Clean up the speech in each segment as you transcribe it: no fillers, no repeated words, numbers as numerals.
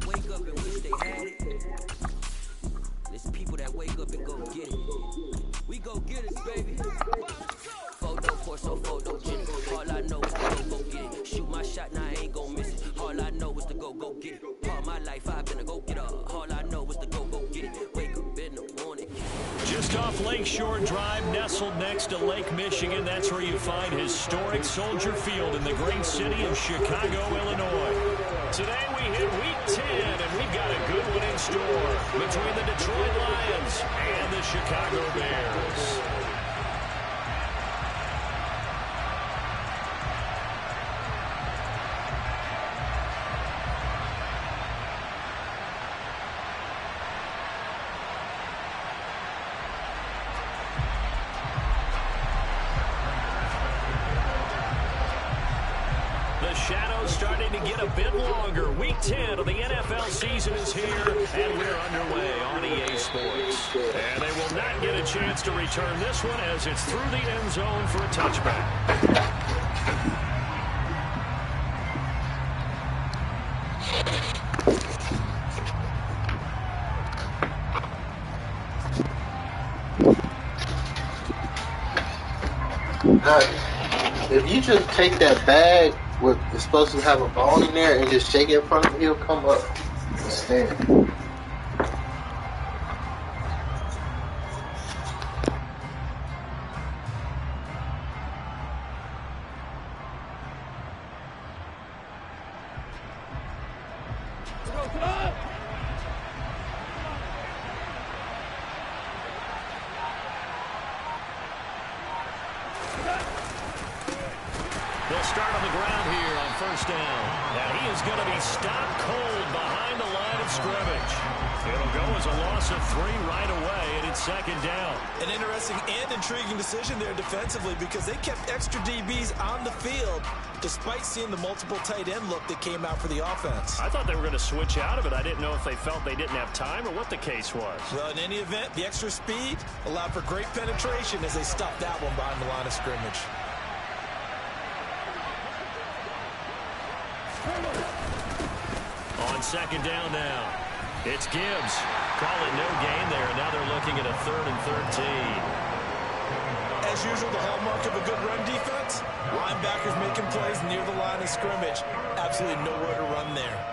that wake up and wish they had it. There's people that wake up and go get it. We go get it, baby. Photo Corso, photo Jenny. All I know is to go get it. Shoot my shot, now I ain't gon' miss it. All I know is to go get it. All my life I've been a go getter. All I know is to go get it. Wake up in the morning. Just off Lakeshore Drive, nestled next to Lake Michigan. That's where you find historic Soldier Field in the great city of Chicago, Illinois. Today we hit Week 10, and we've got a good one in store between the Detroit Lions and the Chicago Bears. Shadows starting to get a bit longer. Week 10 of the NFL season is here, and we're underway on EA Sports. And they will not get a chance to return this one as it's through the end zone for a touchback. If you just take that bag, it's supposed to have a ball in there, and just shake it in front of him, he'll come up and stand. They'll start on the ground here on first down. And he is going to be stopped cold behind the line of scrimmage. It'll go as a loss of 3 right away, and it's second down. An interesting and intriguing decision there defensively because they kept extra DBs on the field despite seeing the multiple tight end look that came out for the offense. I thought they were going to switch out of it. I didn't know if they felt they didn't have time or what the case was. Well, in any event, the extra speed allowed for great penetration as they stopped that one behind the line of scrimmage. On second down now, it's Gibbs. Call it no gain there, and now they're looking at a 3rd and 13. As usual, the hallmark of a good run defense, linebackers making plays near the line of scrimmage. Absolutely nowhere to run there.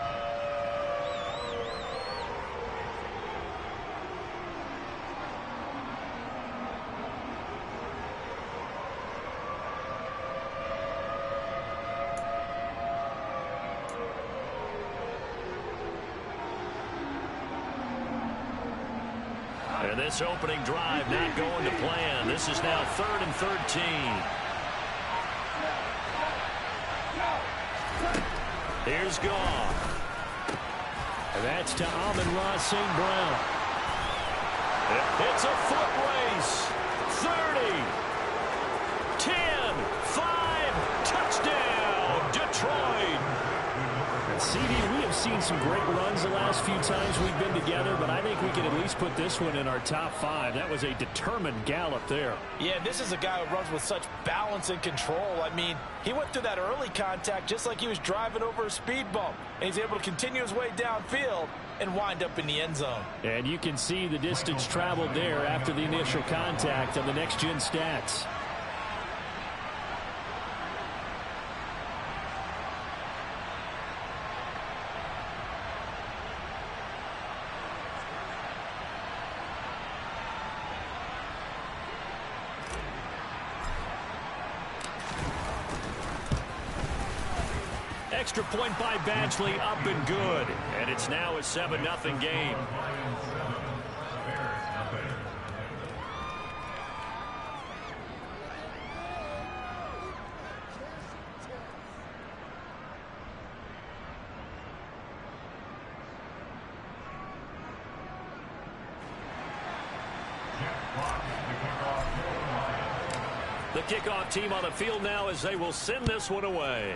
And this opening drive not going to plan. This is now 3rd and 13. Here's Goff. And that's to Amon-Ra St. Brown. It's a foot race. 30, 10, 5, touchdown, Detroit. CD, we have seen some great runs the last few times we've been together, but I think we can at least put this one in our top 5. That was a determined gallop there. Yeah, this is a guy who runs with such balance and control. I mean, he went through that early contact just like he was driving over a speed bump, and he's able to continue his way downfield and wind up in the end zone. And you can see the distance traveled there after the initial contact on the next-gen stats. Extra point by Badgley, up and good. And it's now a 7-0 game. The kickoff team on the field now as they will send this one away.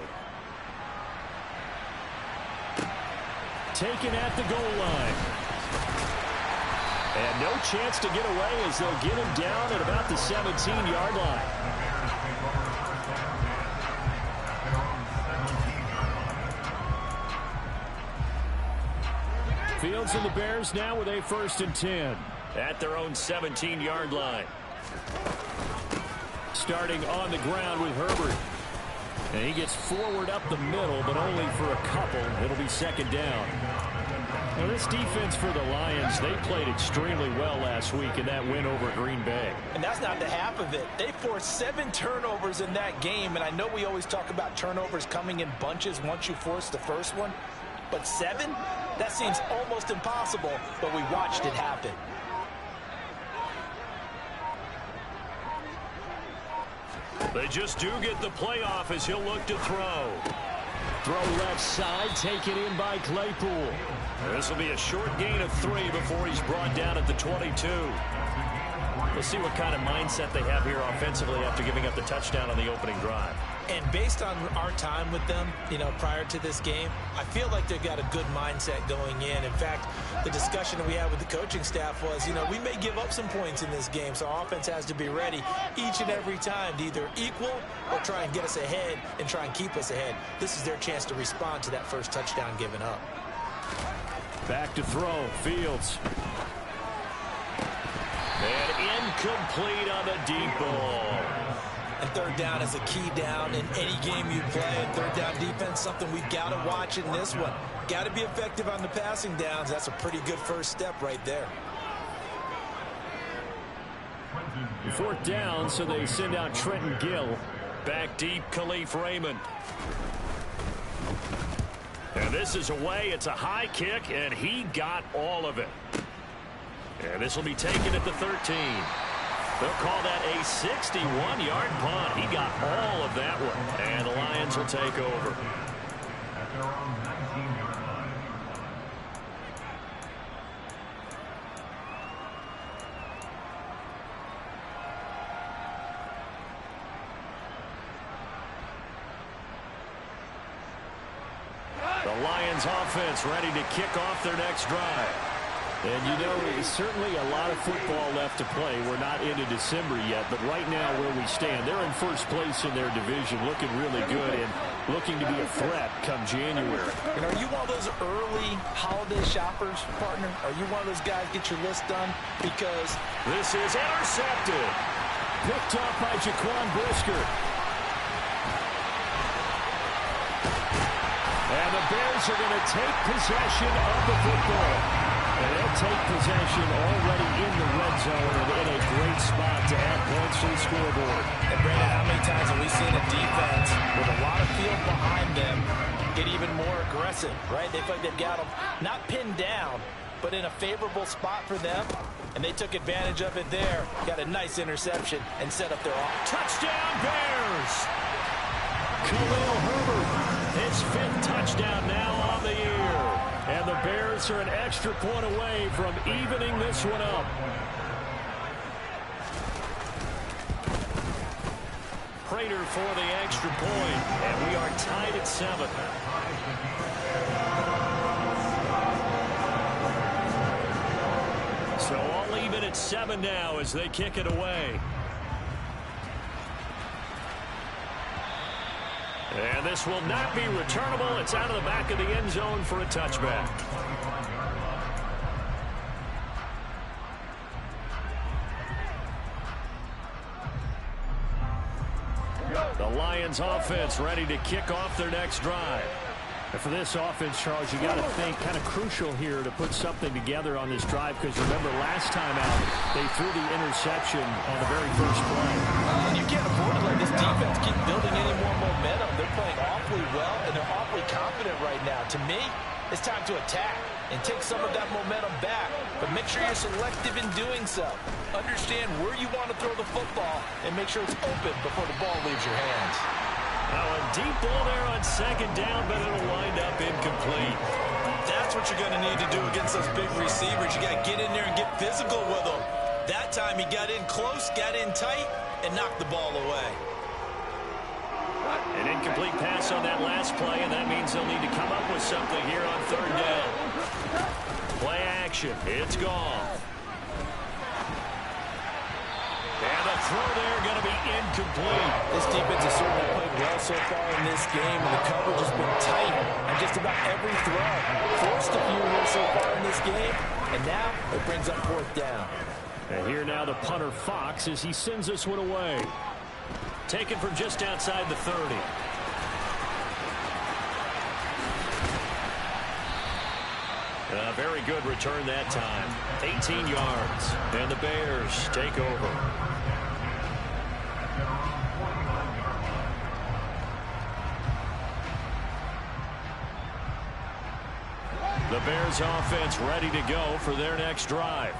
Taken at the goal line. And no chance to get away as they'll get him down at about the 17-yard line. Fields and the Bears now with a 1st and 10 at their own 17-yard line. Starting on the ground with Herbert. And he gets forward up the middle, but only for a couple. It'll be 2nd down. Now, this defense for the Lions, they played extremely well last week in that win over Green Bay. And that's not the half of it. They forced 7 turnovers in that game, and I know we always talk about turnovers coming in bunches once you force the first one. But 7? That seems almost impossible, but we watched it happen. They just do get the playoff as he'll look to throw. Throw left side, taken in by Claypool. This will be a short gain of 3 before he's brought down at the 22. We'll see what kind of mindset they have here offensively after giving up the touchdown on the opening drive. And based on our time with them, prior to this game, I feel like they've got a good mindset going in. In fact, the discussion that we had with the coaching staff was, we may give up some points in this game, so our offense has to be ready each and every time to either equal or try and get us ahead and try and keep us ahead. This is their chance to respond to that first touchdown given up. Back to throw, Fields. And incomplete on the deep ball. And 3rd down is a key down in any game you play. And 3rd down defense, something we've got to watch in this one. Got to be effective on the passing downs. That's a pretty good first step right there. 4th down, so they send out Trenton Gill. Back deep, Khalif Raymond. And this is away. It's a high kick, and he got all of it. And this will be taken at the 13. They'll call that a 61-yard punt. He got all of that one. And the Lions will take over. The Lions offense ready to kick off their next drive. And certainly a lot of football left to play. We're not into December yet, but right now where we stand, they're in 1st place in their division, looking really good and looking to be a threat come January. And are you one of those early holiday shoppers, partner? Are you one of those guys get your list done? Because this is intercepted. Picked off by Jaquan Brisker. And the Bears are going to take possession of the football. And they'll take possession already in the red zone and in a great spot to add points to the scoreboard. And Brandon, how many times have we seen a defense with a lot of field behind them get even more aggressive, right? They feel like they've got them not pinned down, but in a favorable spot for them. And they took advantage of it there. Got a nice interception and set up their offense. Touchdown, Bears! Khalil Herbert, his 5th touchdown now on the year. And the Bears are an extra point away from evening this one up. Prater for the extra point, and we are tied at 7. So all even at 7 now as they kick it away. And this will not be returnable. It's out of the back of the end zone for a touchback. The Lions offense ready to kick off their next drive. And for this offense, Charles, you got to think kind of crucial here to put something together on this drive, because remember last time out they threw the interception on the very first play. And you can't afford to let this defense keep building any more momentum. They're playing awfully well and they're awfully confident right now. To me, it's time to attack and take some of that momentum back, but make sure you're selective in doing so. Understand where you want to throw the football and make sure it's open before the ball leaves your hands. Now a deep ball there on 2nd down, but it'll wind up incomplete. That's what you're going to need to do against those big receivers. You got to get in there and get physical with them. That time he got in close, got in tight, and knocked the ball away. An incomplete pass on that last play, and that means they'll need to come up with something here on 3rd down. Play action. It's gone. And the throw there going to be incomplete. This defense has certainly played well so far in this game, and the coverage has been tight on just about every throw. Forced a few here so far in this And now it brings up 4th down. And here now the punter Fox as he sends this one away. Taken from just outside the 30. A very good return that time. 18 yards. And the Bears take over. The Bears offense ready to go for their next drive.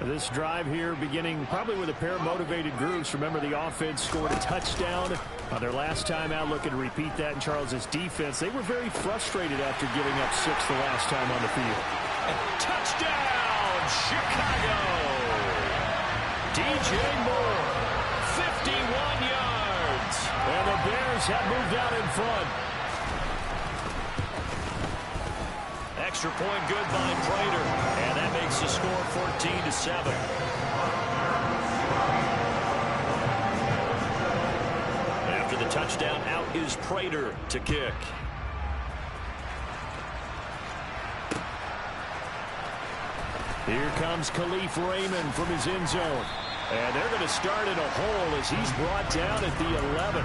This drive here beginning probably with a pair of motivated groups. Remember, the offense scored a touchdown on their last time out, looking to repeat that in Charles's defense. They were very frustrated after giving up 6 the last time on the field. And touchdown, Chicago! DJ Moore, 51 yards. And the Bears have moved out in front. Extra point good by Prater. And that makes the score 14-7. After the touchdown, out is Prater to kick. Here comes Khalif Raymond from his end zone. And they're going to start in a hole as he's brought down at the 11.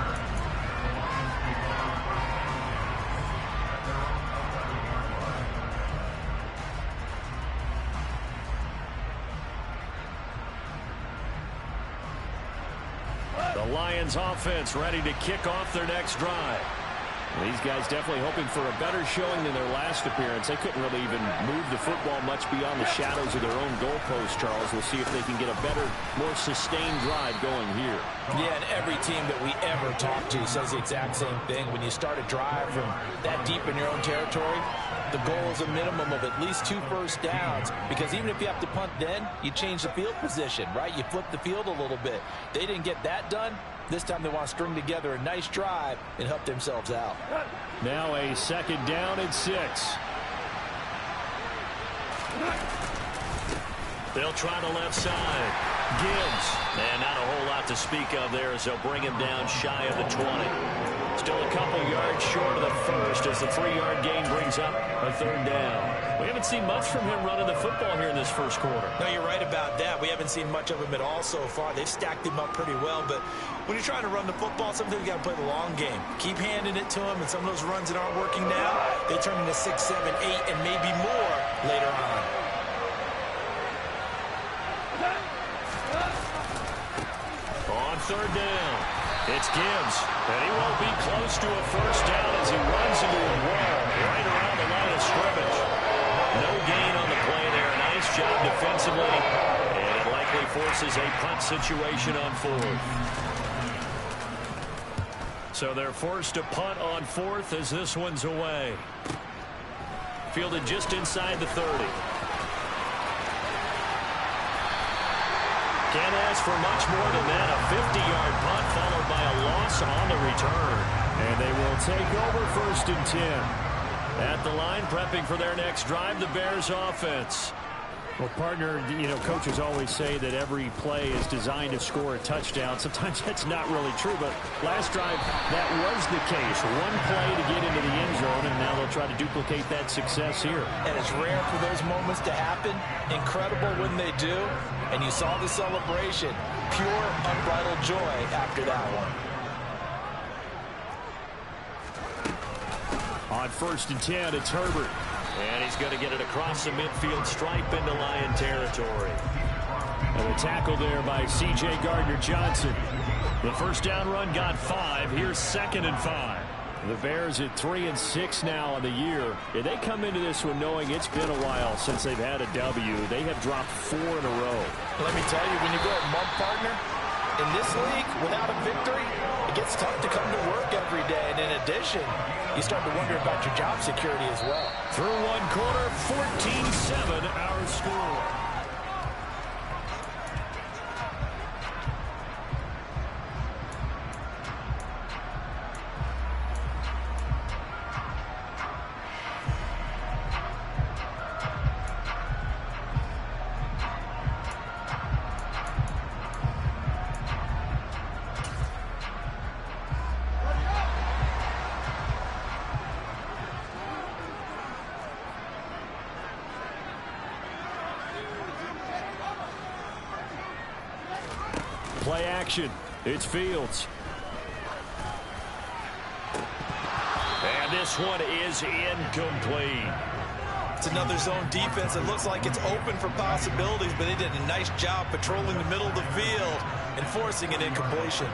The Lions offense ready to kick off their next drive. These guys definitely hoping for a better showing than their last appearance. They couldn't really even move the football much beyond the shadows of their own goalpost, Charles. We'll see if they can get a better, more sustained drive going here. Yeah, and every team that we ever talk to says the exact same thing. When you start a drive from that deep in your own territory, the goal is a minimum of at least 2 first downs, because even if you have to punt then, you change the field position, right? You flip the field a little bit. They didn't get that done. This time they want to string together a nice drive and help themselves out. Now a 2nd down and 6. They'll try the left side. Gibbs. And not a whole lot to speak of there as they'll bring him down shy of the 20. Still a couple yards short of the first as the 3-yard gain brings up a 3rd down. We haven't seen much from him running the football here in this first quarter. No, you're right about that. We haven't seen much of him at all so far. They've stacked him up pretty well, but when you're trying to run the football, sometimes you got to play the long game. Keep handing it to him, and some of those runs that aren't working now, they turn into 6, 7, 8, and maybe more later on. On 3rd down, it's Gibbs, and he won't be close to a first down as he runs into a wall right around the line of scrimmage. No gain on the play there. Nice job defensively, and it likely forces a punt situation on 4th. So they're forced to punt on 4th as this one's away. Fielded just inside the 30. Can't ask for much more than that. A 50-yard punt followed by a loss on the return. And they will take over 1st and 10. At the line, prepping for their next drive, the Bears offense. Well, partner, you know, coaches always say that every play is designed to score a touchdown. Sometimes that's not really true, but last drive, that was the case. One play to get into the end zone, and now they'll try to duplicate that success here. And it's rare for those moments to happen. Incredible when they do. And you saw the celebration. Pure, unbridled joy after that one. On 1st and 10, it's Herbert. And he's going to get it across the midfield stripe into Lion territory. And a tackle there by C.J. Gardner-Johnson. The first down run got 5. Here's 2nd and 5. The Bears at 3-6 now on the year. And they come into this one knowing it's been a while since they've had a W. They have dropped 4 in a row. Let me tell you, when you go a month, partner, in this league, without a victory, it gets tough to come to work every day. And in addition, you start to wonder about your job security as well. Through one quarter, 14-7 our score. Play action. It's Fields. And this one is incomplete. It's another zone defense. It looks like it's open for possibilities, but they did a nice job patrolling the middle of the field and forcing an incompletion.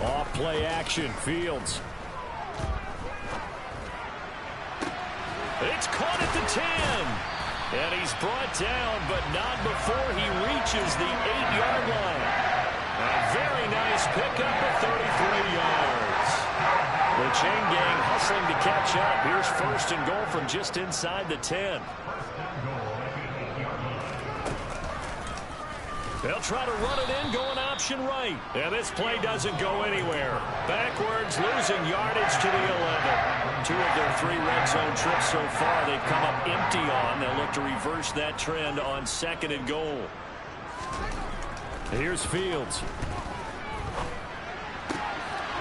Off play action, Fields. It's caught at the 10. And he's brought down, but not before he reaches the 8-yard line. A very nice pickup of 33 yards. The chain gang hustling to catch up. Here's first and goal from just inside the 10. They'll try to run it in, going option right. And this play doesn't go anywhere. Backwards, losing yardage to the 11. 2 of their 3 red zone trips so far they've come up empty on. They'll look to reverse that trend on 2nd and goal. Here's Fields.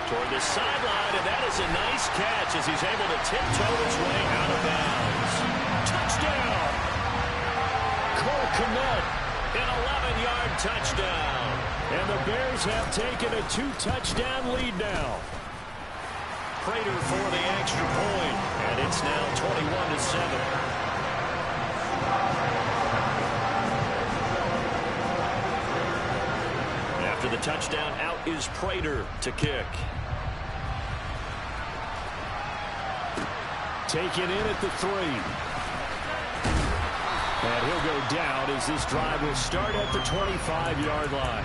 Toward the sideline, and that is a nice catch as he's able to tiptoe his way out of bounds. Touchdown! Cole Kmet. An 11-yard touchdown. And the Bears have taken a 2-touchdown lead now. Prater for the extra point. And it's now 21-7. After the touchdown, out is Prater to kick. Taken in at the 3. And he'll go down as this drive will start at the 25-yard line.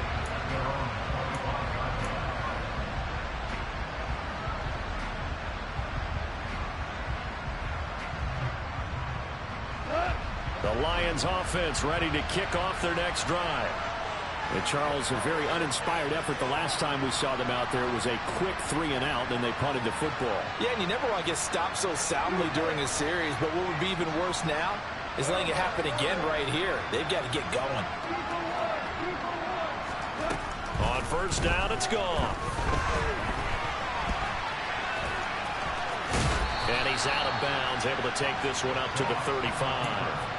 The Lions offense ready to kick off their next drive. And Charles, a very uninspired effort the last time we saw them out there. It was a quick 3-and-out, then they punted the football. Yeah, and you never want to get stopped so soundly during a series, but what would be even worse now is letting it happen again right here. They've got to get going. On first down, it's gone. And he's out of bounds, able to take this one up to the 35.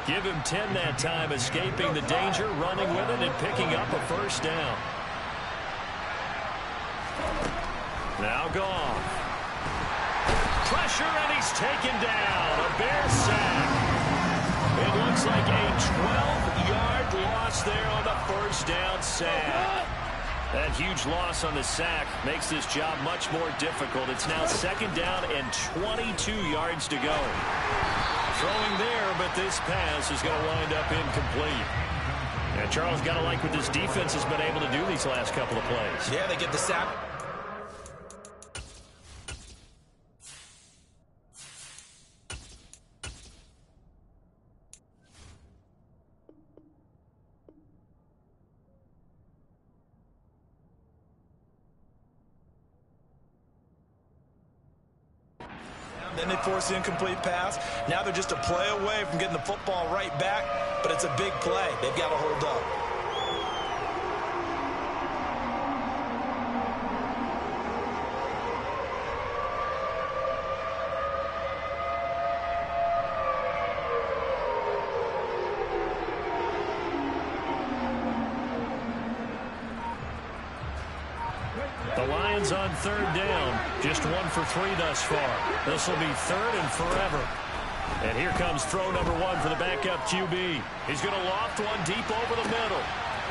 Give him 10 that time, escaping the danger, running with it, and picking up a first down. Now gone. Pressure, and he's taken down. A Bear sack. It looks like a 12-yard loss there on the first down sack. That huge loss on the sack makes this job much more difficult. It's now 2nd down and 22 yards to go. Throwing there, but this pass is going to wind up incomplete. And Charles, got to like what this defense has been able to do these last couple of plays. Yeah, they get the sack. Then they force the incomplete pass. Now they're just a play away from getting the football right back, but it's a big play. They've got to hold up. The Lions on 3rd down. Just 1 for 3 thus far. This will be 3rd and forever. And here comes throw number 1 for the backup QB. He's going to loft one deep over the middle.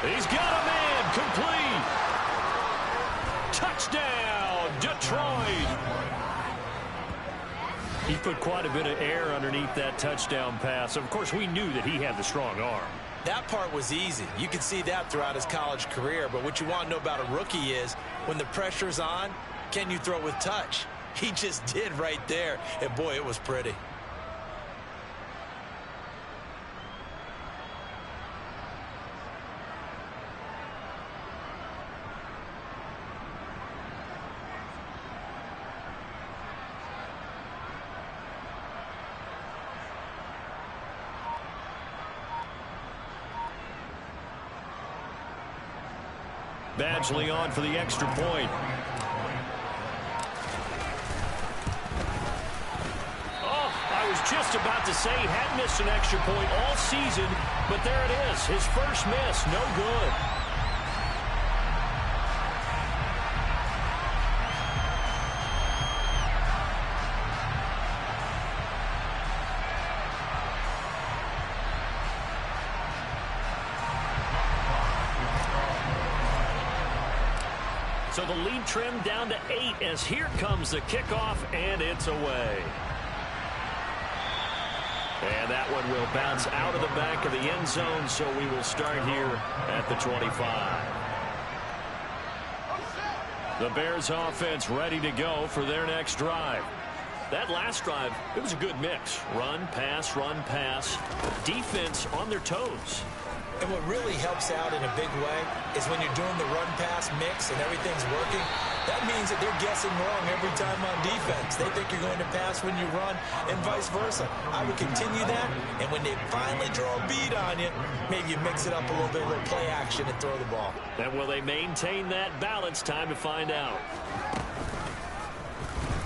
He's got a man. Complete. Touchdown, Detroit. He put quite a bit of air underneath that touchdown pass. Of course, we knew that he had the strong arm. That part was easy. You could see that throughout his college career. But what you want to know about a rookie is when the pressure's on, can you throw with touch? He just did right there. And, boy, it was pretty. Badgley on for the extra point. Oh, just about to say he hadn't missed an extra point all season, but there it is. His first miss, no good. So the lead trimmed down to 8 as here comes the kickoff, and it's away. And that one will bounce out of the back of the end zone, so we will start here at the 25. The Bears offense ready to go for their next drive. That last drive, it was a good mix. Run, pass, defense on their toes. And what really helps out in a big way is when you're doing the run-pass mix and everything's working, that means that they're guessing wrong every time on defense. They think you're going to pass when you run and vice versa. I would continue that, and when they finally draw a bead on you, maybe you mix it up a little bit, a little play action, and throw the ball. And will they maintain that balance? Time to find out.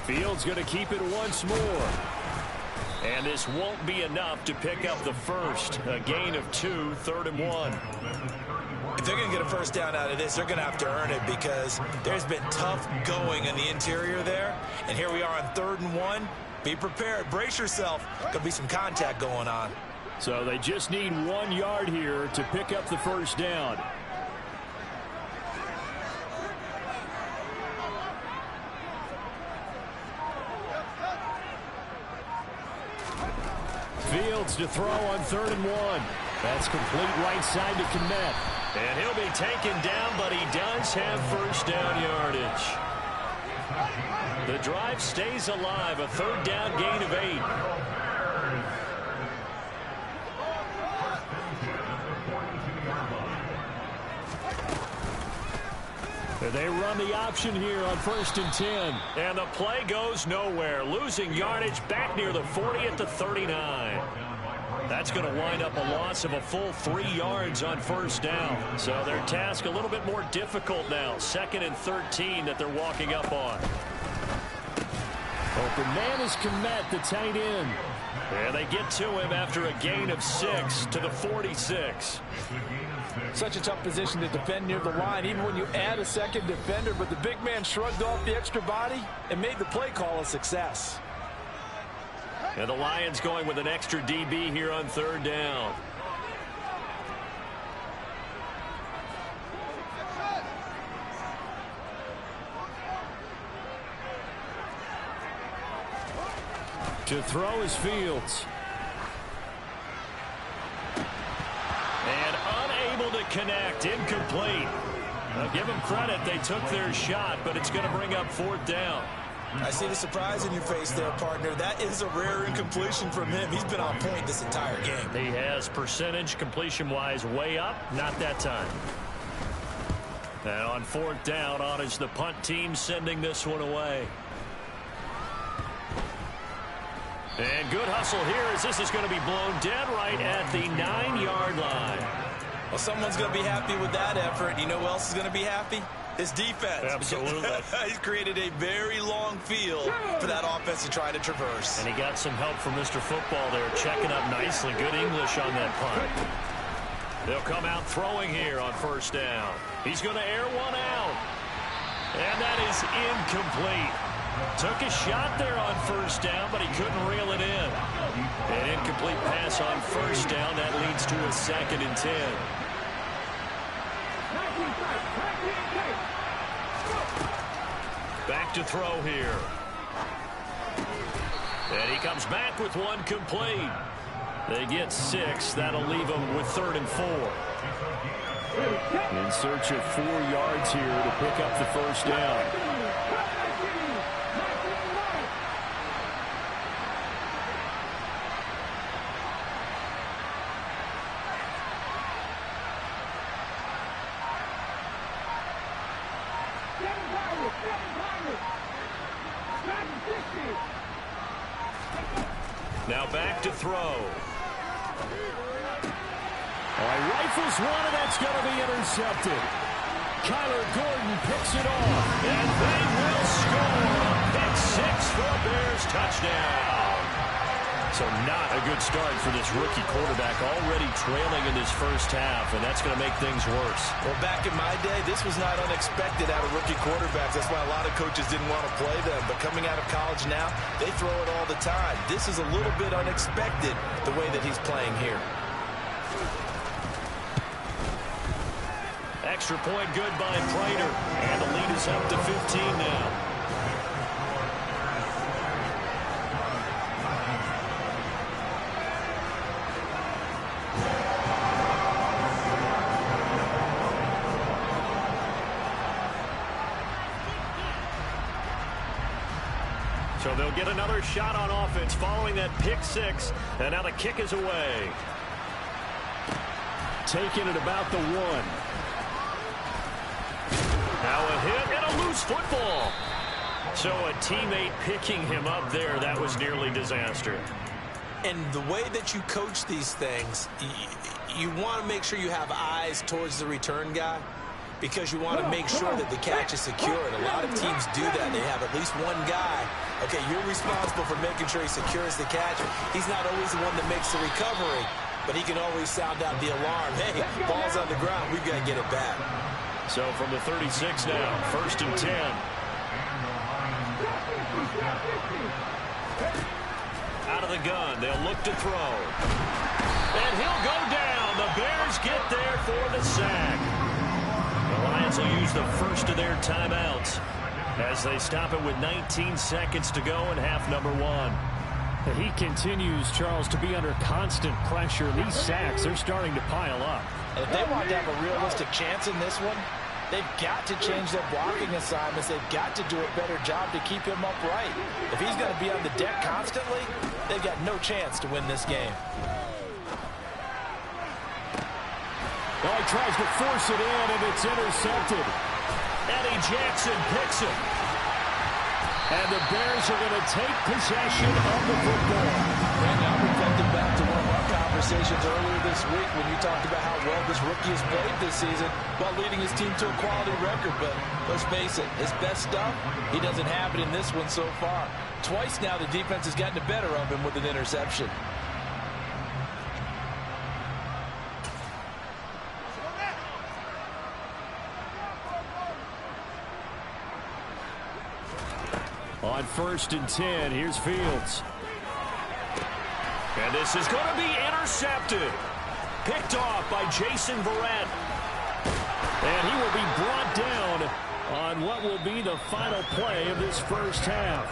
Fields going to keep it once more. And this won't be enough to pick up the first. A gain of 2, 3rd and 1. If they're going to get a first down out of this, they're going to have to earn it because there's been tough going in the interior there. And here we are on 3rd and 1. Be prepared. Brace yourself. Going to be some contact going on. So they just need 1 yard here to pick up the first down. Fields to throw on 3rd and 1. That's complete right side to Kmet. And he'll be taken down, but he does have first down yardage. The drive stays alive. A 3rd down gain of 8. They run the option here on 1st and 10. And the play goes nowhere. Losing yardage back near the 40 at the 39. That's going to wind up a loss of a full 3 yards on first down. So their task a little bit more difficult now. 2nd and 13 that they're walking up on. Open man is Kmet, the tight end. And they get to him after a gain of 6 to the 46. Such a tough position to defend near the line, even when you add a second defender. But the big man shrugged off the extra body and made the play call a success. And the Lions going with an extra DB here on 3rd down. To throw is Fields. And unable to connect. Incomplete. I'll give them credit. They took their shot, but it's going to bring up 4th down. I see the surprise in your face there, partner. That is a rare incompletion from him. He's been on point this entire game. He has percentage completion-wise way up. Not that time. And on 4th down, on is the punt team sending this one away. And good hustle here as this is going to be blown dead right at the 9-yard line. Well, someone's going to be happy with that effort. You know who else is going to be happy? His defense. Absolutely. He's created a very long field for that offense to try to traverse. And he got some help from Mr. Football there, checking up nicely. Good English on that punt. They'll come out throwing here on 1st down. He's going to air one out. And that is incomplete. Took a shot there on 1st down, but he couldn't reel it in. An incomplete pass on 1st down. That leads to a 2nd and 10. Back to throw here. And he comes back with one complete. They get 6. That'll leave them with 3rd and 4. In search of 4 yards here to pick up the first down. Now back to throw. All right, rifles one, and that's going to be intercepted. Kyler Gordon picks it off, and they will score. Pick 6 for a Bears touchdown. So not a good start for this rookie quarterback, already trailing in this first half, and that's going to make things worse. Well, back in my day, this was not unexpected out of rookie quarterbacks. That's why a lot of coaches didn't want to play them. But coming out of college now, they throw it all the time. This is a little bit unexpected, the way that he's playing here. Extra point good by Prater, and the lead is up to 15 now. So they'll get another shot on offense following that pick six. And now the kick is away. Taking it about the 1. Now a hit and a loose football. So a teammate picking him up there. That was nearly disaster. And the way that you coach these things, you want to make sure you have eyes towards the return guy, because you want to make sure that the catch is secure. And a lot of teams do that. They have at least one guy. Okay, you're responsible for making sure he secures the catch. He's not always the one that makes the recovery, but he can always sound out the alarm. Hey, ball's on the ground. We've got to get it back. So from the 36 now, 1st and 10. Out of the gun, they'll look to throw. And he'll go down. The Bears get there for the sack. The Lions will use the first of their timeouts as they stop it with 19 seconds to go in half number 1. He continues, Charles, to be under constant pressure. These sacks, they're starting to pile up. If they want to have a realistic chance in this one, they've got to change their blocking assignments. They've got to do a better job to keep him upright. If he's going to be on the deck constantly, they've got no chance to win this game. Well, he tries to force it in, and it's intercepted. Eddie Jackson picks it. And the Bears are going to take possession of the football. Randy, I'm reflecting back to one of our conversations earlier this week when you talked about how well this rookie has played this season while leading his team to a quality record. But let's face it, his best stuff, he doesn't have it in this one so far. Twice now the defense has gotten the better of him with an interception. On 1st and 10, here's Fields. And this is going to be intercepted. Picked off by Jason Verrett. And he will be brought down on what will be the final play of this first half.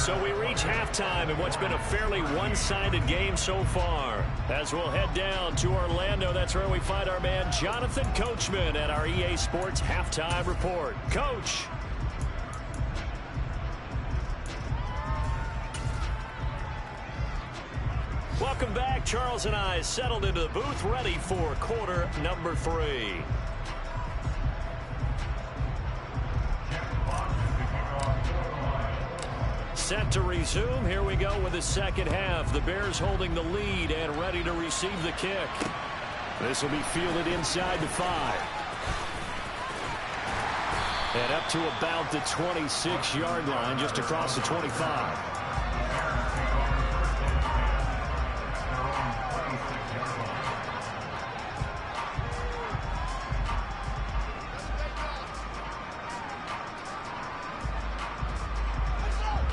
So we reach halftime in what's been a fairly one-sided game so far. As we'll head down to Orlando, that's where we find our man Jonathan Coachman at our EA Sports Halftime Report. Coach. Welcome back. Charles and I settled into the booth, ready for quarter number 3. Set to resume. Here we go with the second half. The Bears holding the lead and ready to receive the kick. This will be fielded inside the 5. And up to about the 26-yard line, just across the 25.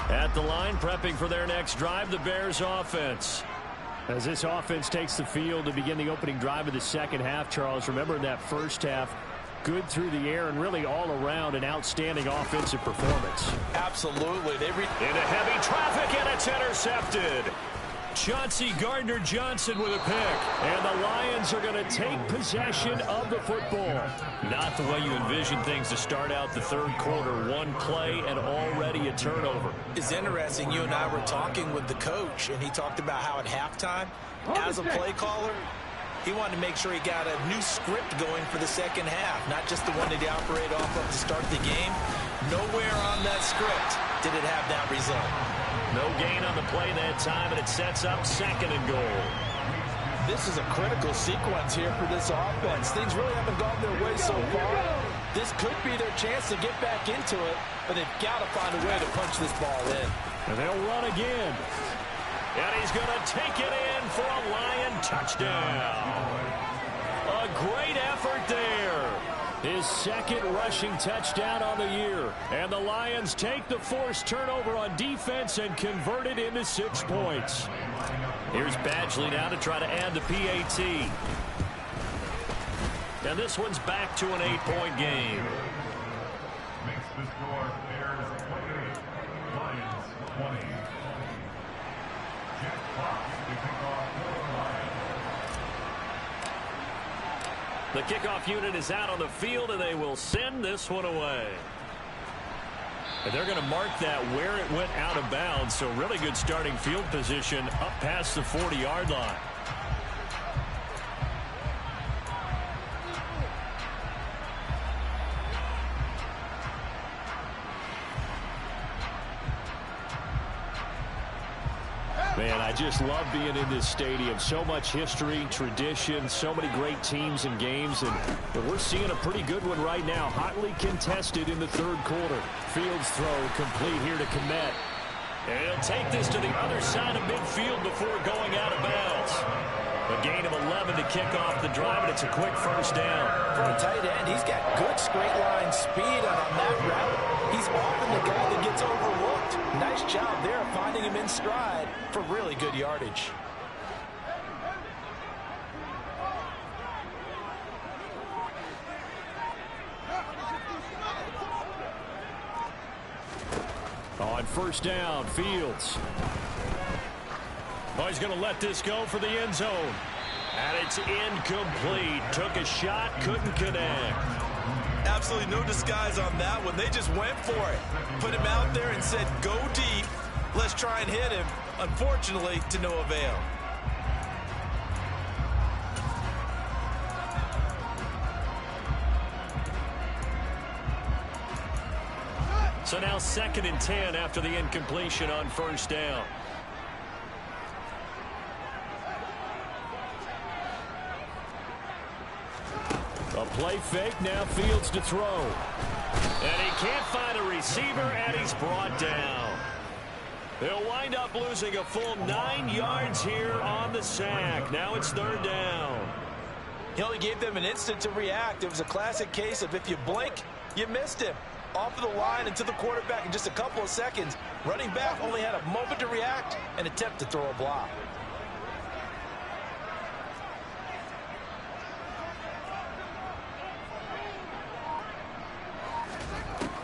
At the line, prepping for their next drive, the Bears offense. As this offense takes the field to begin the opening drive of the second half, Charles, remember in that first half, good through the air and really all around an outstanding offensive performance. Absolutely. Into heavy traffic, and it's intercepted. Chauncey Gardner-Johnson with a pick. And the Lions are going to take possession of the football. Not the way you envision things to start out the third quarter. One play and already a turnover. It's interesting. You and I were talking with the coach, and he talked about how at halftime, as a play caller, he wanted to make sure he got a new script going for the second half, not just the one that he operated off of to start the game. Nowhere on that script did it have that result. No gain on the play that time, and it sets up 2nd and goal. This is a critical sequence here for this offense. Things really haven't gone their way so far. This could be their chance to get back into it, but they've got to find a way to punch this ball in. And they'll run again. And he's going to take it in for a Lion touchdown. A great effort there. His second rushing touchdown on the year. And the Lions take the forced turnover on defense and convert it into 6 points. Here's Badgley now to try to add the PAT. And this one's back to an 8-point game. Makes the score Bears 28, Lions 20. Jeff Fox to kick off for the Lions. The kickoff unit is out on the field, and they will send this one away. And they're going to mark that where it went out of bounds, so really good starting field position up past the 40-yard line. Man, I just love being in this stadium. So much history, tradition, so many great teams and games. And we're seeing a pretty good one right now. Hotly contested in the third quarter. Fields throw complete here to Kmet. And he'll take this to the other side of midfield before going out of bounds. A gain of 11 to kick off the drive, and it's a quick first down. For a tight end, he's got good straight line speed, and on that route, he's often the guy that gets overlooked. Nice job there of finding him in stride for really good yardage. On first down, Fields. Oh, he's going to let this go for the end zone. And it's incomplete. Took a shot, couldn't connect. Absolutely no disguise on that one. They just went for it. Put him out there and said, go deep. Let's try and hit him. Unfortunately, to no avail. So now 2nd and 10 after the incompletion on first down. A play fake, now Fields to throw. And he can't find a receiver, and he's brought down. They'll wind up losing a full 9 yards here on the sack. Now it's 3rd down. He only gave them an instant to react. It was a classic case of if you blink, you missed him. Off of the line and to the quarterback in just a couple of seconds. Running back only had a moment to react and attempt to throw a block.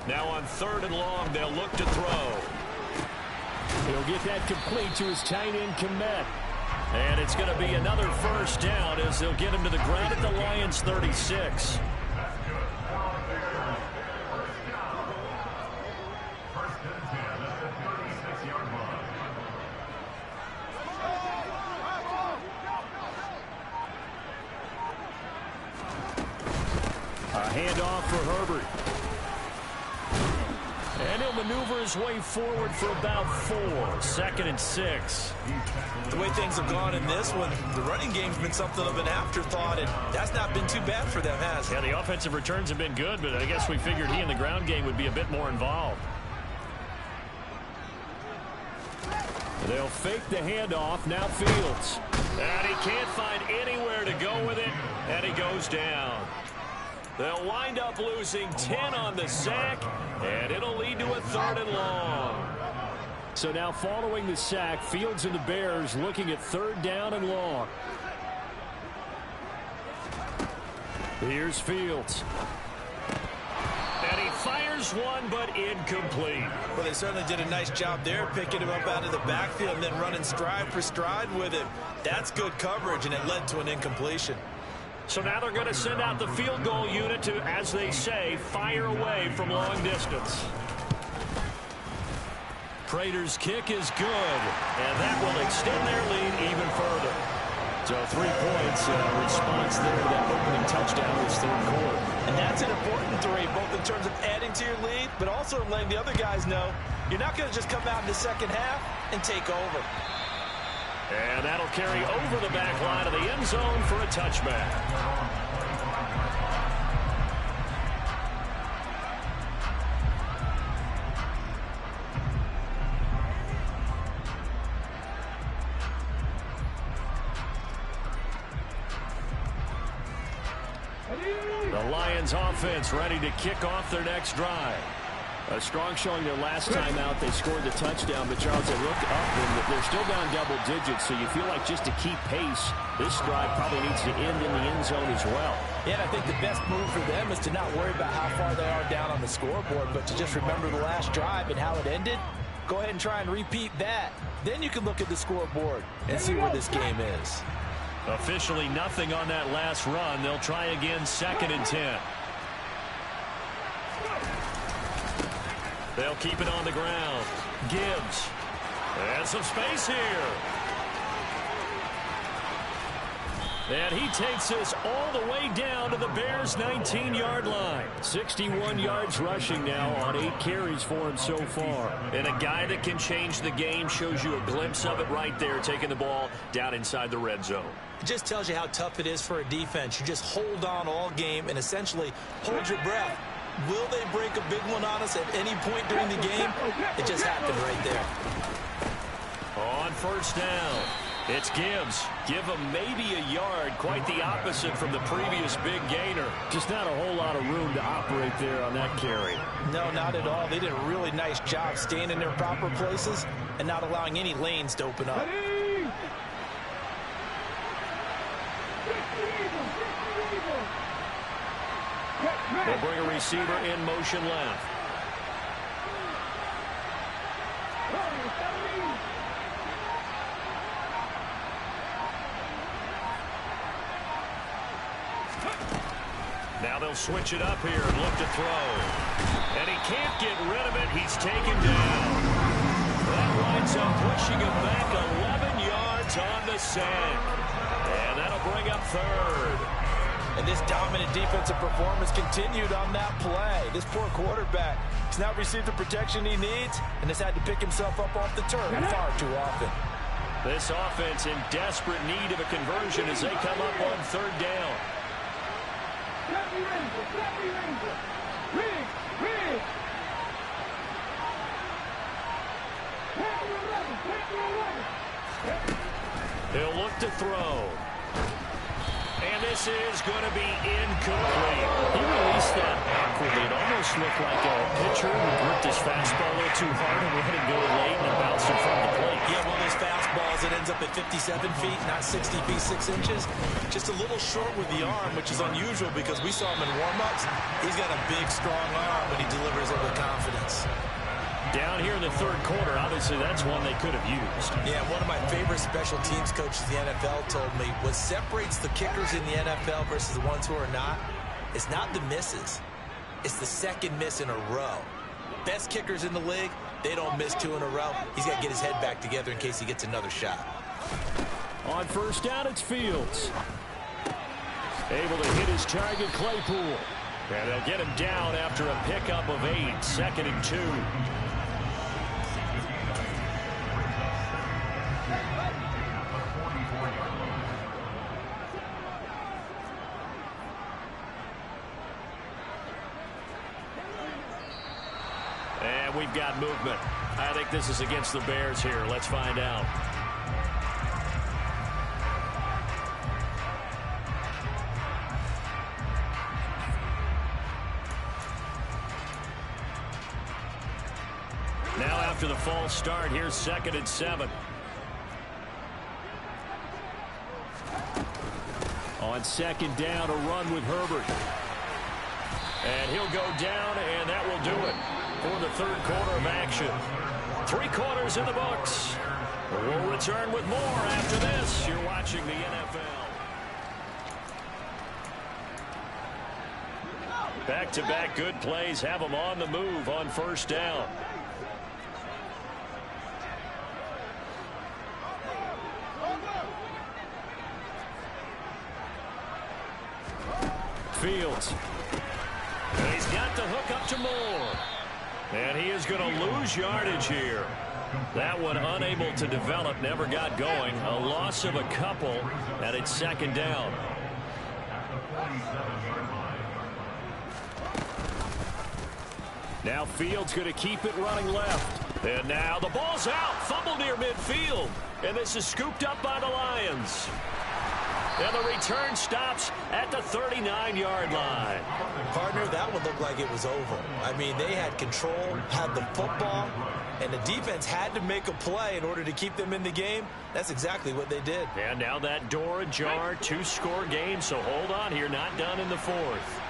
Now on 3rd and long, they'll look to throw. He'll get that complete to his tight end, Kmet. And it's going to be another first down as they'll get him to the ground at the Lions' 36. A handoff for Herbert. And he'll maneuver his way forward for about 4. 2nd and 6. The way things have gone in this one, the running game's been something of an afterthought, and that's not been too bad for them, has it? Yeah, the offensive returns have been good, but I guess we figured he in the ground game would be a bit more involved. They'll fake the handoff, now Fields. And he can't find anywhere to go with it, and he goes down. They'll wind up losing 10 on the sack, and it'll lead to a 3rd and long. So now following the sack, Fields and the Bears looking at 3rd down and long. Here's Fields. And he fires one, but incomplete. Well, they certainly did a nice job there, picking him up out of the backfield and then running stride for stride with him. That's good coverage, and it led to an incompletion. So now they're going to send out the field goal unit to, as they say, fire away from long distance. Prater's kick is good, and that will extend their lead even further. So 3 points response there to that opening touchdown this third quarter. And that's an important 3, both in terms of adding to your lead, but also letting the other guys know you're not going to just come out in the second half and take over. And that'll carry over the back line of the end zone for a touchback. Lions offense ready to kick off their next drive. A strong showing their last time out. They scored the touchdown, but Charles, they look up and they're still down double digits, so you feel like just to keep pace, this drive probably needs to end in the end zone as well. Yeah, and I think the best move for them is to not worry about how far they are down on the scoreboard, but to just remember the last drive and how it ended. Go ahead and try and repeat that. Then you can look at the scoreboard and see where this game is. Officially nothing on that last run. They'll try again, 2nd and 10. They'll keep it on the ground. Gibbs. And some space here. And he takes us all the way down to the Bears' 19-yard line. 61 yards rushing now on 8 carries for him so far. And a guy that can change the game, shows you a glimpse of it right there, taking the ball down inside the red zone. It just tells you how tough it is for a defense. You just hold on all game and essentially hold your breath. Will they break a big one on us at any point during the game? It just happened right there. On 1st down, it's Gibbs. Give him maybe a yard. Quite the opposite from the previous big gainer. Just not a whole lot of room to operate there on that carry. No, not at all. They did a really nice job staying in their proper places and not allowing any lanes to open up. They'll bring a receiver in motion left. Now they'll switch it up here and look to throw. And he can't get rid of it. He's taken down. That winds up pushing him back 11 yards on the sack. And that'll bring up 3rd. And this dominant defensive performance continued on that play. This poor quarterback has not received the protection he needs and has had to pick himself up off the turf far too often. This offense in desperate need of a conversion as they come up on 3rd down. He'll look to throw. And this is going to be incomplete. He released that awkwardly. It almost looked like a pitcher who gripped his fastball a little too hard and let it go late and bounced in front of the plate. Yeah, one of those fastballs that ends up at 57 feet, not 60 feet, 6 inches. Just a little short with the arm, which is unusual because we saw him in warm-ups. He's got a big, strong arm when he delivers it with confidence. Down here in the 3rd quarter, obviously that's one they could have used. Yeah, one of my favorite special teams coaches in the NFL told me what separates the kickers in the NFL versus the ones who are not is not the misses. It's the second miss in a row. Best kickers in the league, they don't miss 2 in a row. He's got to get his head back together in case he gets another shot. On 1st down, it's Fields. Able to hit his target, Claypool. And they'll get him down after a pickup of 8, 2nd and 2. And we've got movement. I think this is against the Bears here. Let's find out. Now after the false start, here's 2nd and 7. On 2nd down, a run with Herbert. And he'll go down, and that will do it for the 3rd quarter of action. 3 quarters in the books. We'll return with more after this. You're watching the NFL. Back-to-back good plays have them on the move on 1st down. Fields. And he's got the hook up to Moore. And he is going to lose yardage here. That one unable to develop, never got going. A loss of a couple, and it's 2nd down. Now Fields going to keep it running left. And now the ball's out. Fumble near midfield. And this is scooped up by the Lions. And the return stops at the 39-yard line. Partner, that would look like it was over. I mean, they had control, had the football, and the defense had to make a play in order to keep them in the game. That's exactly what they did. And now that door ajar, 2-score game, so hold on here, not done in the fourth.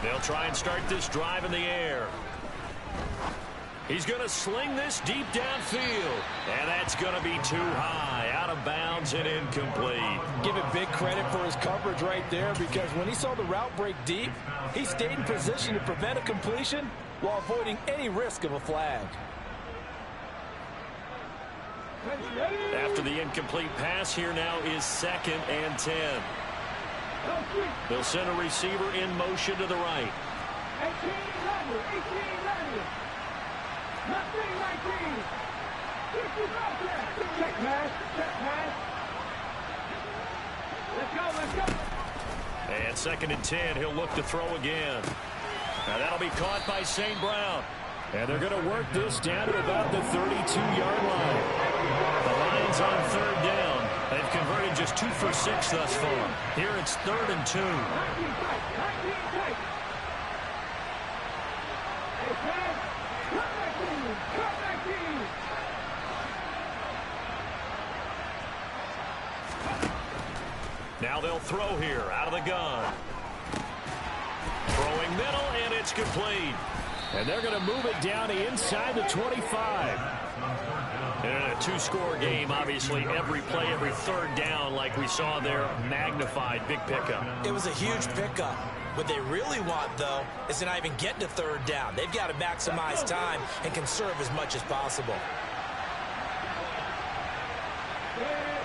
They'll try and start this drive in the air. He's going to sling this deep downfield. And that's going to be too high, out of bounds and incomplete. Give it big credit for his coverage right there, because when he saw the route break deep, he stayed in position to prevent a completion while avoiding any risk of a flag. After the incomplete pass, here now is 2nd and 10. They'll send a receiver in motion to the right. 18, 18, check pass, check pass. Let's go. And 2nd and 10, he'll look to throw again. Now that'll be caught by St. Brown. And they're going to work this down to about the 32-yard line. The Lions on 3rd down. They've converted just 2 for 6 thus far. Here it's 3rd and 2. Now they'll throw here out of the gun. Throwing middle, and it's complete. And they're going to move it down to inside the 25. In a 2-score game, obviously every play, every 3rd down, like we saw there, magnified, big pickup. It was a huge pickup. What they really want, though, is to not even get to 3rd down. They've got to maximize time and conserve as much as possible.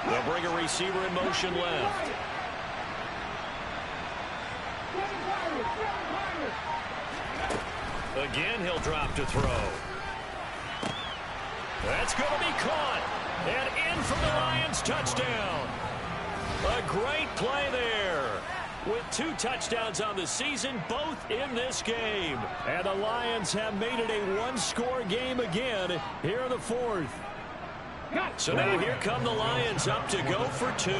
They'll bring a receiver in motion left. Again, he'll drop to throw. That's going to be caught. And in for the Lions touchdown. A great play there. With 2 touchdowns on the season, both in this game. And the Lions have made it a 1-score game again here in the 4th. So now here come the Lions up to go for 2.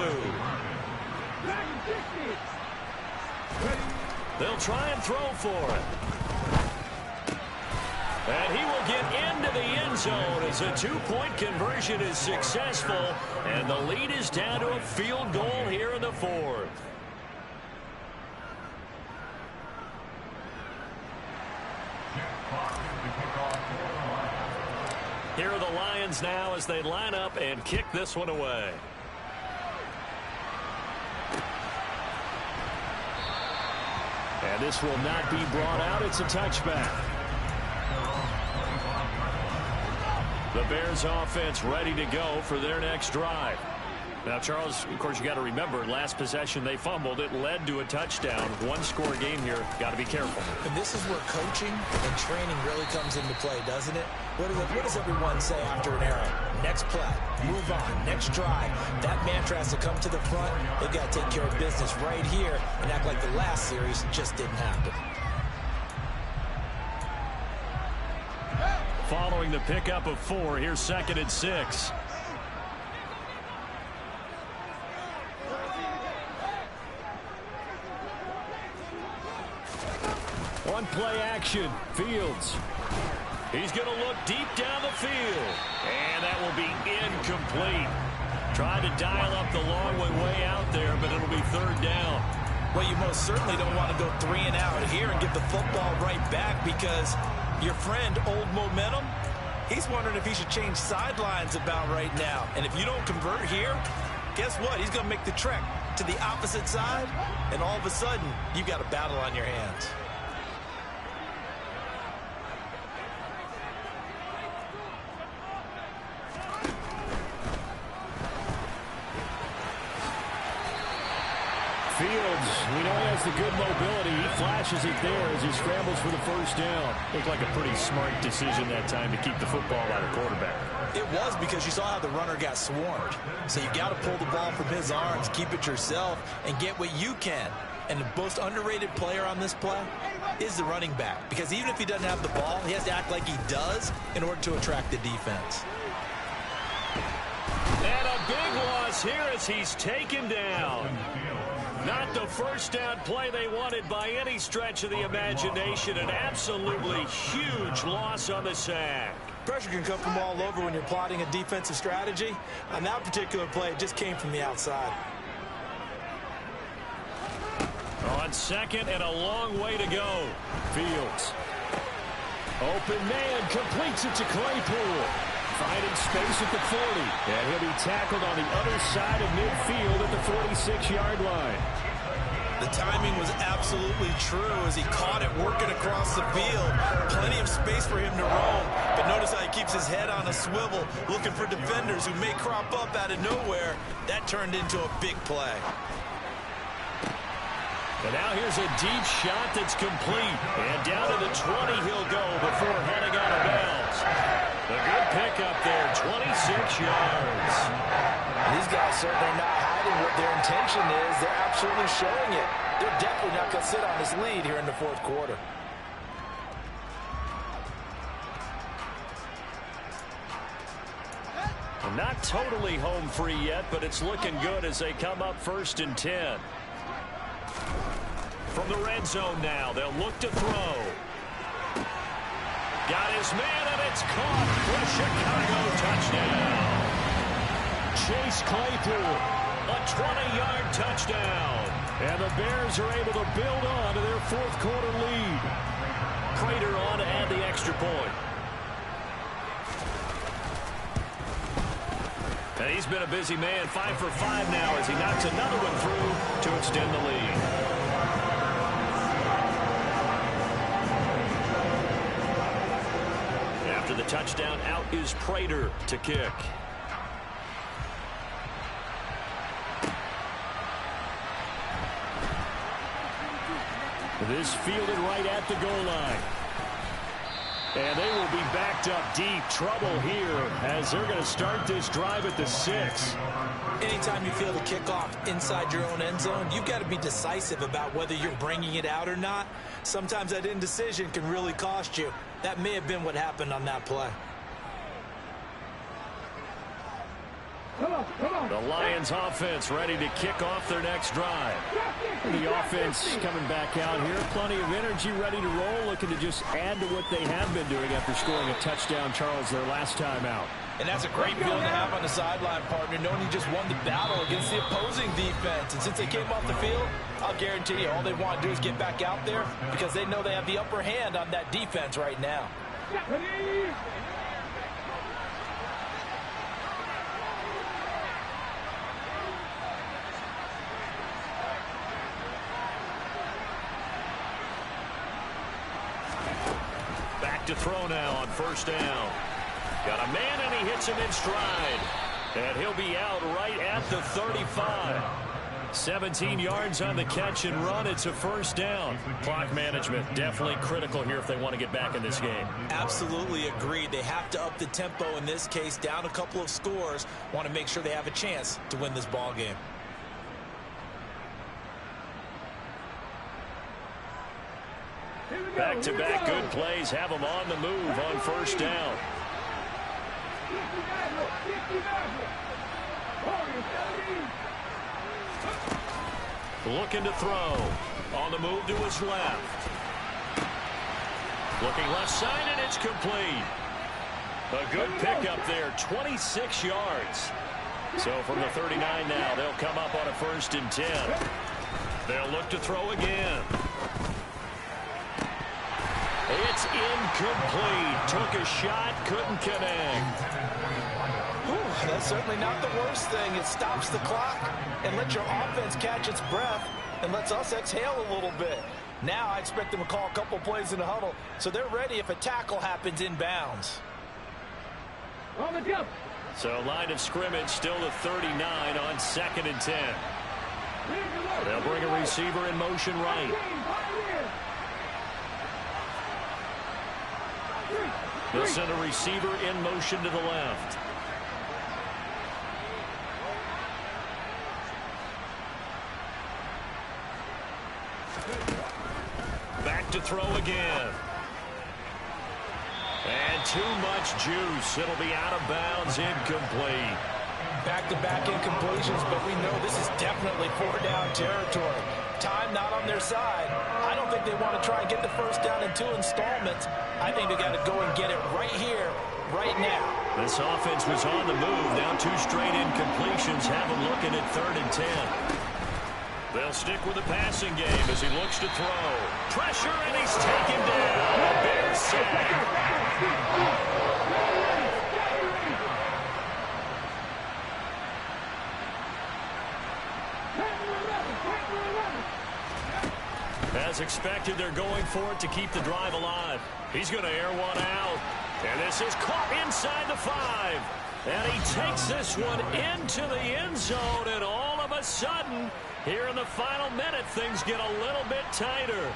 They'll try and throw for it. And he will get into the end zone as a 2-point conversion is successful. And the lead is down to a field goal here in the 4th. Here are the Lions now as they line up and kick this one away. And this will not be brought out. It's a touchback. The Bears offense ready to go for their next drive. Now, Charles, of course, you got to remember, last possession they fumbled. It led to a touchdown. 1-score game here. Got to be careful. And this is where coaching and training really comes into play, doesn't it? What does everyone say after an error? Next play, move on, next drive. That mantra has to come to the front. They've got to take care of business right here and act like the last series just didn't happen. Following the pickup of 4, here's 2nd and 6. One play action. Fields. He's going to look deep down the field. And that will be incomplete. Tried to dial up the long way out there, but it'll be 3rd down. Well, you most certainly don't want to go 3 and out here and give the football right back, because your friend, Old Momentum, he's wondering if he should change sidelines about right now. And if you don't convert here, guess what? He's going to make the trek to the opposite side, and all of a sudden, you've got a battle on your hands. Fields, we know he has the good mobility. He flashes it there as he scrambles for the 1st down. Looked like a pretty smart decision that time to keep the football by the quarterback. It was, because you saw how the runner got swarmed. So you got to pull the ball from his arms, keep it yourself, and get what you can. And the most underrated player on this play is the running back. Because even if he doesn't have the ball, he has to act like he does in order to attract the defense. And a big loss here as he's taken down. Not the first down play they wanted by any stretch of the imagination. An absolutely huge loss on the sack. Pressure can come from all over when you're plotting a defensive strategy. On that particular play, it just came from the outside. On second and a long way to go. Fields. Open man, completes it to Claypool. Finding space at the 40. And he'll be tackled on the other side of midfield at the 46-yard line. The timing was absolutely true as he caught it working across the field. Plenty of space for him to roam. But notice how he keeps his head on a swivel, looking for defenders who may crop up out of nowhere. That turned into a big play. And now here's a deep shot that's complete. And down to the 20 he'll go before heading out of bounds. A good pickup there, 26 yards. These guys certainly not hiding what their intention is. They're absolutely showing it. They're definitely not going to sit on this lead here in the fourth quarter. Not totally home free yet, but it's looking good as they come up 1st and 10. From the red zone now, they'll look to throw. Got his man, and it's caught for a Chicago touchdown. Chase Claypool, a 20-yard touchdown. And the Bears are able to build on to their fourth quarter lead. Prater on to add the extra point. And he's been a busy man, 5 for 5 now as he knocks another one through to extend the lead. After the touchdown, out is Prater to kick. This fielded right at the goal line. And they will be backed up deep. Trouble here as they're going to start this drive at the 6. Anytime you feel the kickoff inside your own end zone, you've got to be decisive about whether you're bringing it out or not. Sometimes that indecision can really cost you. That may have been what happened on that play. The Lions offense ready to kick off their next drive. The offense coming back out here. Plenty of energy, ready to roll, looking to just add to what they have been doing after scoring a touchdown, Charles, their last time out. And that's a great feeling to have on the sideline, partner, knowing you just won the battle against the opposing defense. And since they came off the field, I'll guarantee you all they want to do is get back out there because they know they have the upper hand on that defense right now. Back to throw now on 1st down. Got a man, and he hits him in stride. And he'll be out right at the 35. 17 yards on the catch and run. It's a 1st down. Clock management definitely critical here if they want to get back in this game. Absolutely agreed. They have to up the tempo in this case, down a couple of scores. Want to make sure they have a chance to win this ball game. Back-to-back good plays have them on the move on 1st down. Looking to throw. On the move to his left. Looking left side, and it's complete. A good pickup there, 26 yards. So from the 39 now, they'll come up on a 1st and 10. They'll look to throw again. It's incomplete. Took a shot, couldn't connect. Whew, that's certainly not the worst thing. It stops the clock and lets your offense catch its breath and lets us exhale a little bit. Now I expect them to call a couple plays in the huddle so they're ready if a tackle happens inbounds. On the jump. So line of scrimmage still the 39 on 2nd and 10. They'll bring a receiver in motion right. They'll send a receiver in motion to the left. Back to throw again. And too much juice. It'll be out of bounds, incomplete. Back-to-back incompletions, but we know this is definitely 4-down territory. Time not on their side. I don't think they want to try and get the first down in 2 installments. I think they got to go and get it right here, right now. This offense was on the move. Now 2 straight incompletions have them looking at 3rd and 10. They'll stick with the passing game as he looks to throw. Pressure, and he's taken down. A Bears sack. As expected, they're going for it to keep the drive alive. He's going to air one out. And this is caught inside the 5. And he takes this one into the end zone. And all of a sudden, here in the final minute, things get a little bit tighter.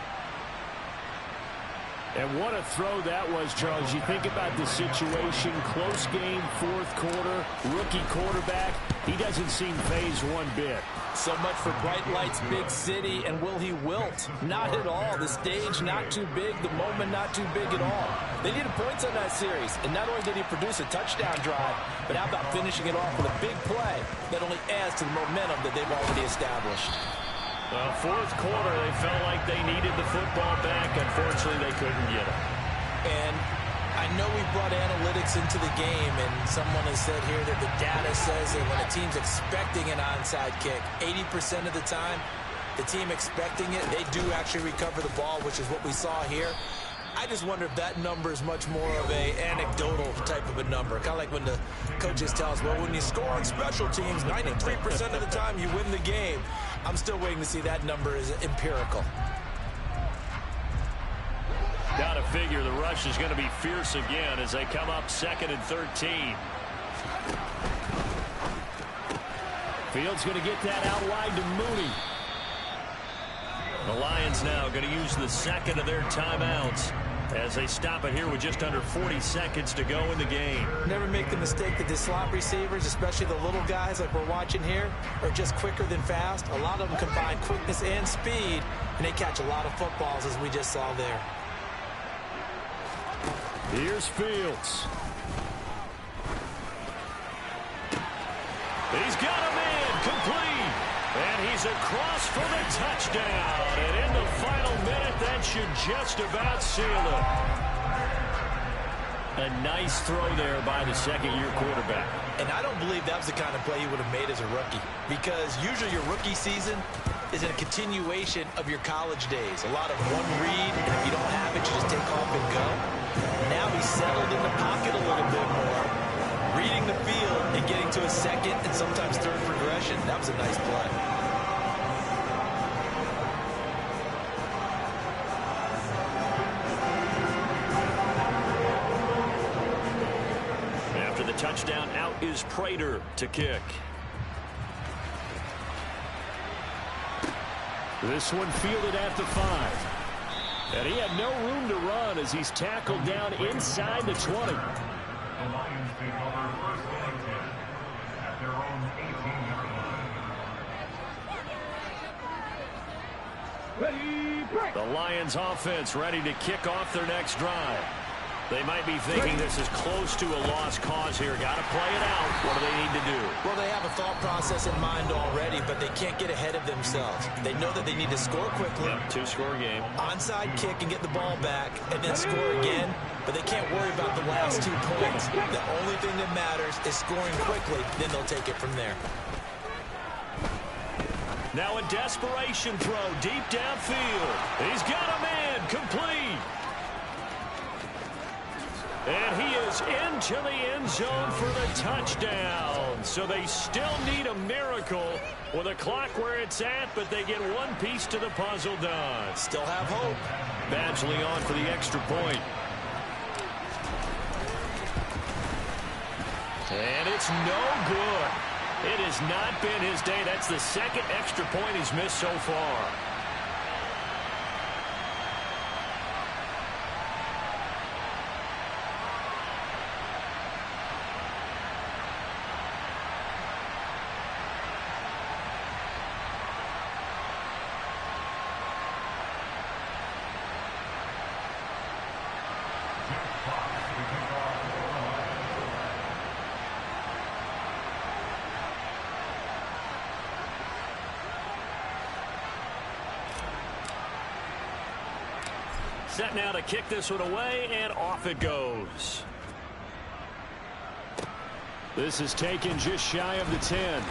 And what a throw that was, Charles. You think about the situation, close game, 4th quarter, rookie quarterback. He doesn't seem phased one bit. So much for bright lights, big city, and will he wilt? Not at all. The stage not too big, the moment not too big at all. They needed points on that series, and not only did he produce a touchdown drive, but how about finishing it off with a big play that only adds to the momentum that they've already established. Well, 4th quarter, they felt like they needed the football back. Unfortunately, they couldn't get it. And I know we brought analytics into the game, and someone has said here that the data says that when a team's expecting an onside kick, 80% of the time, the team expecting it, they do actually recover the ball, which is what we saw here. I just wonder if that number is much more of a anecdotal type of a number. Kind of like when the coaches tell us, well, when you score on special teams, 93% of the time you win the game. I'm still waiting to see that number is empirical. Got to figure the rush is going to be fierce again as they come up 2nd and 13. Fields going to get that out wide to Mooney. The Lions now going to use the 2nd of their timeouts as they stop it here with just under 40 seconds to go in the game. Never make the mistake that the slot receivers, especially the little guys like we're watching here, are just quicker than fast. A lot of them combine quickness and speed, and they catch a lot of footballs as we just saw there. Here's Fields. He's got a man complete. And he's across for the touchdown. And in the final minute, that should just about seal it. A nice throw there by the 2nd-year quarterback. And I don't believe that was the kind of play he would have made as a rookie. Because usually your rookie season is a continuation of your college days. A lot of one read, and if you don't have it, you just take off and go. Now he's settled in the pocket a little bit more, reading the field and getting to a 2nd and sometimes 3rd progression. That was a nice play. After the touchdown, out is Prater to kick. This one fielded at the 5. And he had no room to run as he's tackled down inside the 20. The Lions take over 1st and 10 at their own 18-yard line. Ready, break. The Lions offense ready to kick off their next drive. They might be thinking this is close to a lost cause here. Got to play it out. What do they need to do? Well, they have a thought process in mind already, but they can't get ahead of themselves. They know that they need to score quickly. Yep, 2-score game. Onside kick and get the ball back, and then score again. But they can't worry about the last 2 points. The only thing that matters is scoring quickly. Then they'll take it from there. Now a desperation throw deep downfield. He's got a man complete. And he is into the end zone for the touchdown. So they still need a miracle with a clock where it's at, but they get one piece to the puzzle done. Still have hope. Badgley on for the extra point. And it's no good. It has not been his day. That's the 2nd extra point he's missed so far. Set now to kick this one away, and off it goes. This is taken just shy of the 10.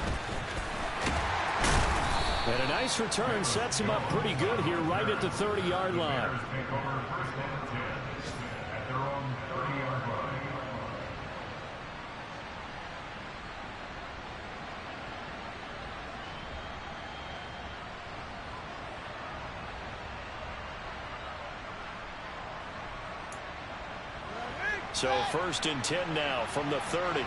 And a nice return sets him up pretty good here right at the 30-yard line. Take over first and 10 at their own 30-yard line. So 1st and 10 now from the 30.